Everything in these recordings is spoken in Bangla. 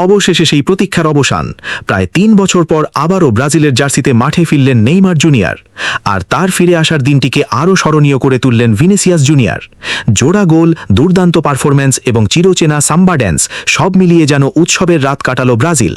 অবশেষে সেই প্রতীক্ষার অবসান। প্রায় ৩ বছর পর আবারও ব্রাজিলের জার্সিতে মাঠে ফিরলেন নেইমার জুনিয়র, আর তার ফিরে আসার দিনটিকে আরও স্মরণীয় করে তুললেন ভিনিসিয়াস জুনিয়র। জোড়া গোল, দুর্দান্ত পারফরম্যান্স এবং চিরচেনা সাম্বা ড্যান্স সব মিলিয়ে যেন উৎসবের রাত কাটালো ব্রাজিল।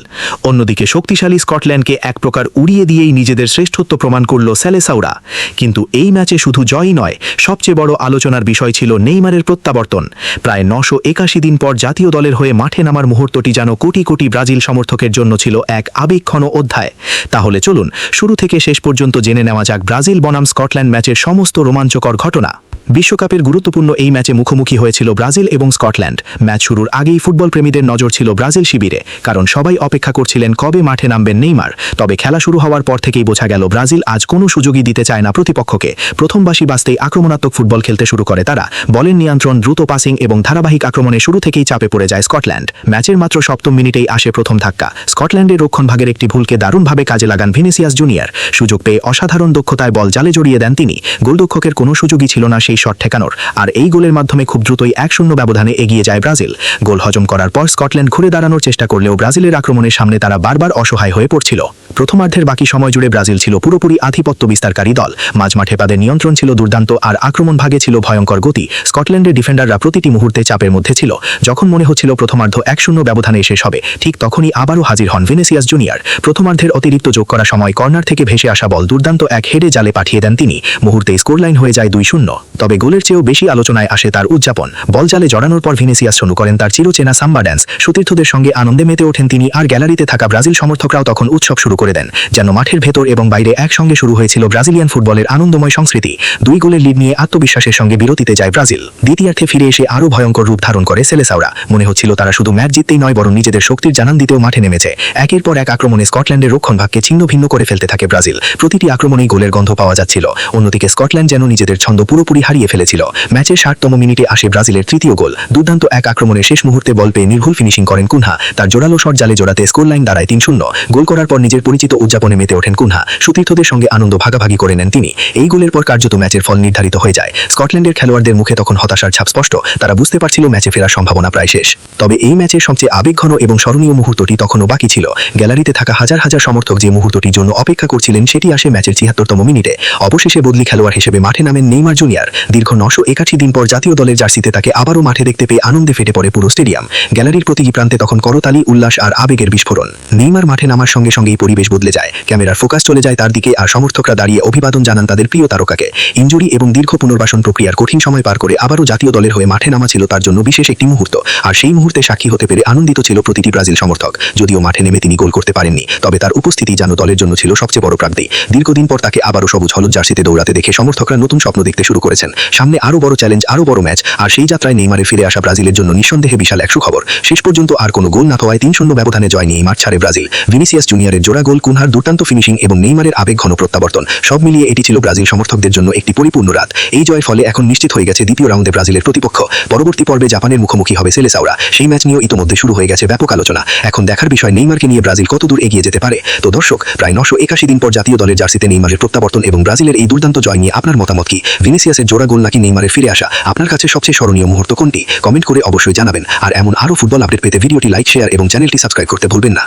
অন্যদিকে শক্তিশালী স্কটল্যান্ডকে এক প্রকার উড়িয়ে দিয়েই নিজেদের শ্রেষ্ঠত্ব প্রমাণ করল সেলেসাওরা। কিন্তু এই ম্যাচে শুধু জয়ই নয়, সবচেয়ে বড় আলোচনার বিষয় ছিল নেইমারের প্রত্যাবর্তন। প্রায় ৯৮১ দিন পর জাতীয় দলের হয়ে মাঠে নামার মুহূর্তটি যেন কোটি কোটি ব্রাজিল সমর্থকের জন্য ছিল এক আবেগঘন অধ্যায়। তাহলে চলুন শুরু থেকে শেষ পর্যন্ত জেনে নেওয়া যাক ব্রাজিল বনাম স্কটল্যান্ড ম্যাচের সমস্ত রোমাঞ্চকর ঘটনা। বিশ্বকাপের গুরুত্বপূর্ণ এই ম্যাচে মুখোমুখি হয়েছিল ব্রাজিল এবং স্কটল্যান্ড। ম্যাচ শুরুর আগেই ফুটবল প্রেমীদের নজর ছিল ব্রাজিল শিবিরে, কারণ সবাই অপেক্ষা করছিলেন কবে মাঠে নামবেন নেইমার। তবে খেলা শুরু হওয়ার পর থেকেই বোঝা গেল ব্রাজিল আজ কোনো সুযোগই দিতে চায় না প্রতিপক্ষকে। প্রথম বাঁশি বাজতেই আক্রমণাত্মক ফুটবল খেলতে শুরু করে তারা। বলের নিয়ন্ত্রণ, দ্রুত পাসিং এবং ধারাবাহিক আক্রমণে শুরু থেকেই চাপে পড়ে যায় স্কটল্যান্ড। ম্যাচের মাত্র ৭ম মিনিটেই আসে প্রথম ধাক্কা। স্কটল্যান্ডের রক্ষণভাগের একটি ভুলকে দারুণভাবে কাজে লাগান ভিনিসিয়াস জুনিয়র। সুযোগ পেয়ে অসাধারণ দক্ষতায় বল জালে জড়িয়ে দেন তিনি। গোলরক্ষকের কোনো সুযোগই ছিল না সেই শট ঠেকানোর, আর এই গোলের মাধ্যমে খুব দ্রুতই ১-০ ব্যবধানে এগিয়ে যায় ব্রাজিল। গোল হজম করার পর স্কটল্যান্ড ঘুরে দাঁড়ানোর চেষ্টা করলেও ব্রাজিলের আক্রমণের সামনে তারা বারবার অসহায় হয়ে পড়ছিল। প্রথমার্ধের বাকি সময় জুড়ে ব্রাজিল ছিল পুরোপুরি আধিপত্য বিস্তারকারী দল। মাঝমাঠে তাদের নিয়ন্ত্রণ ছিল দুর্দান্ত, আর আক্রমণ ভাগে ছিল ভয়ঙ্কর গতি। স্কটল্যান্ডের ডিফেন্ডাররা প্রতিটি মুহূর্তে চাপের মধ্যে ছিল। যখন মনে হচ্ছিল প্রথমার্ধ ১-০ ব্যবধানে শেষ হবে, ঠিক তখনই আবারও হাজির হন ভিনিসিয়াস জুনিয়র। প্রথমার্ধের অতিরিক্ত যোগ করা সময় কর্নার থেকে ভেসে আসা বল দুর্দান্ত এক হেডে জালে পাঠিয়ে দেন তিনি। মুহূর্তেই স্কোরলাইন হয়ে যায় ২-০। তবে গোলের চেয়েও বেশি আলোচনায় আসে তার উদযাপন। বল জালে জড়ানোর পর ভিনিসিয়াস শুরু করেন তার চিরচেনা সাম্বা ড্যান্স। সতীর্থদের সঙ্গে আনন্দে মেতে ওঠেন তিনি, আর গ্যালারিতে থাকা ব্রাজিল সমর্থকরাও তখন উৎসব শুরু করে দেন। যেন মাঠের ভেতর এবং বাইরে একসঙ্গে শুরু হয়েছিল ব্রাজিলিয়ান ফুটবলের আনন্দময় সংস্কৃতি। ২ গোলের লিড নিয়ে আত্মবিশ্বাসের সঙ্গে বিরতিতে যায় ব্রাজিল। দ্বিতীয়ার্ধে ফিরে এসে আরও ভয়ঙ্কর রূপ ধারণ করে সেলেসাওরা। মনে হচ্ছিল তারা শুধু ম্যাচ জিততেই নয়, বরং নিজেদের শক্তির জানান দিতেও মাঠে নেমেছে। একের পর এক আক্রমণে স্কটল্যান্ডের রক্ষণভাগকে ছিন্ন ভিন্ন করে ফেলতে থাকে ব্রাজিল। প্রতিটি আক্রমণেই গোলের গন্ধ পাওয়া যাচ্ছিল। অন্যদিকে স্কটল্যান্ড যেন নিজেদের ছন্দ পুরোপুরি হারিয়ে ফেলেছিল। ম্যাচের ৬০তম মিনিটে আসে ব্রাজিলের তৃতীয় গোল। দুর্দান্ত এক আক্রমণের শেষ মুহূর্তে বল পেয়ে নির্ভুল ফিনিশিং করেন কুনহা। তার জোরালো শট জালে জোড়াতে স্কোরলাইন দাঁড়ায় ৩-০। গোল করার পর নিজের পরিচিত উদযাপনে মেতে ওঠেন কুনহা। সতীর্থদের সঙ্গে আনন্দ ভাগাভাগি করে নেন তিনি। এই গোলের পর কার্যত ম্যাচের ফল নির্ধারিত হয়ে যায়। স্কটল্যান্ডের খেলোয়াড়দের মুখে তখন হতাশার ছাপ স্পষ্ট। তারা বুঝতে পারছিল ম্যাচে ফেরার সম্ভাবনা প্রায় শেষ। তবে এই ম্যাচের সবচেয়ে আবেগঘন এবং স্মরণীয় মুহূর্তটি তখনও বাকি ছিল। গ্যালারিতে থাকা হাজার হাজার সমর্থক যে মুহূর্তটির জন্য অপেক্ষা করছিলেন, সেটি আসে ম্যাচের ৭৬তম মিনিটে। অবশেষে বদলি খেলোয়াড় হিসেবে মাঠে নামেন নেইমার জুনিয়র। দীর্ঘ ৯৮১ দিন পর জাতীয় দলের জার্সিতে তাকে আবারও মাঠে দেখতে পেয়ে আনন্দে ফেটে পড়ে পুরো স্টেডিয়াম। গ্যালারির প্রতিটি প্রান্তে তখন করতালি, উল্লাস আর আবেগের বিস্ফোরণ। নেইমার মাঠে নামার সঙ্গে সঙ্গেই পরিবেশ বদলে যায়। ক্যামেরার ফোকাস চলে যায় তার দিকে, আর সমর্থকরা দাঁড়িয়ে অভিবাদন জানান তাদের প্রিয় তারকাকে। ইনজুরি এবং দীর্ঘ পুনর্বাসন প্রক্রিয়ার কঠিন সময় পার করে আবারও জাতীয় দলের হয়ে মাঠে নামা ছিল তার জন্য বিশেষ একটি মুহূর্ত। আর সেই মুহূর্তে সাক্ষী হতে পেরে আনন্দিত ছিল প্রতিটি ব্রাজিল সমর্থক। যদিও মাঠে নেমে তিনি গোল করতে পারেননি, তবে তার উপস্থিতি যেন দলের জন্য ছিল সবচেয়ে বড় প্রাপ্তি। দীর্ঘদিন পর তাকে আবারও সবুজ হলুদ জার্সিতে দৌড়াতে দেখে সমর্থকরা নতুন স্বপ্ন দেখতে শুরু করেছেন। সামনে আরও বড় চ্যালেঞ্জ, আরও বড় ম্যাচ, আর সেই যাত্রায় নেইমারের ফিরে আসা ব্রাজিলের জন্য নিঃসন্দেহে বিশাল এক সুখবর। শেষ পর্যন্ত আর কোনো গোল না হওয়ায় ৩-০ ব্যবধানে জয় নিয়ে মাঠ ছাড়ে ব্রাজিল। ভিনিসিয়াস জুনিয়রের জোড়া গোল, কুনহার দুর্দান্ত ফিনিশিং এবং নেইমারের আবেগঘন প্রত্যাবর্তন সব মিলিয়ে এটি ছিল ব্রাজিল সমর্থকদের জন্য একটি পরিপূর্ণ রাত। এই জয়ের ফলে এখন নিশ্চিত হয়ে গেছে দ্বিতীয় রাউন্ডে ব্রাজিলের প্রতিপক্ষ। পরবর্তী পর্বে জাপানের মুখোমুখি হবে সেলেসাওরা। সেই ম্যাচ নিয়েও ইতোমধ্যে শুরু হয়ে গেছে ব্যাপক আলোচনা। এখন দেখার বিষয় নেইমারকে নিয়ে ব্রাজিল কত দূর এগিয়ে যেতে পারে। তো দর্শক, প্রায় ৯৮১ দিন পর জাতীয় দলের জার্সিতে নেইমারের প্রত্যাবর্তন এবং ব্রাজিলের এই দুর্দান্ত জয় নিয়ে আপনার মতামত কি? ভিনিসিয়াসের জোড়া গোল নাকি নেইমারের ফিরে আসা? আপনার কাছে সবচেয়ে স্মরণীয় মুহূর্ত কোনটি? কমেন্ট করে অবশ্যই জানাবেন। আর এমন আরও ফুটবল আপডেট পেতে ভিডিওটি লাইক, শেয়ার এবং চ্যানেলটি সাবস্ক্রাইব করতে ভুলবেন না।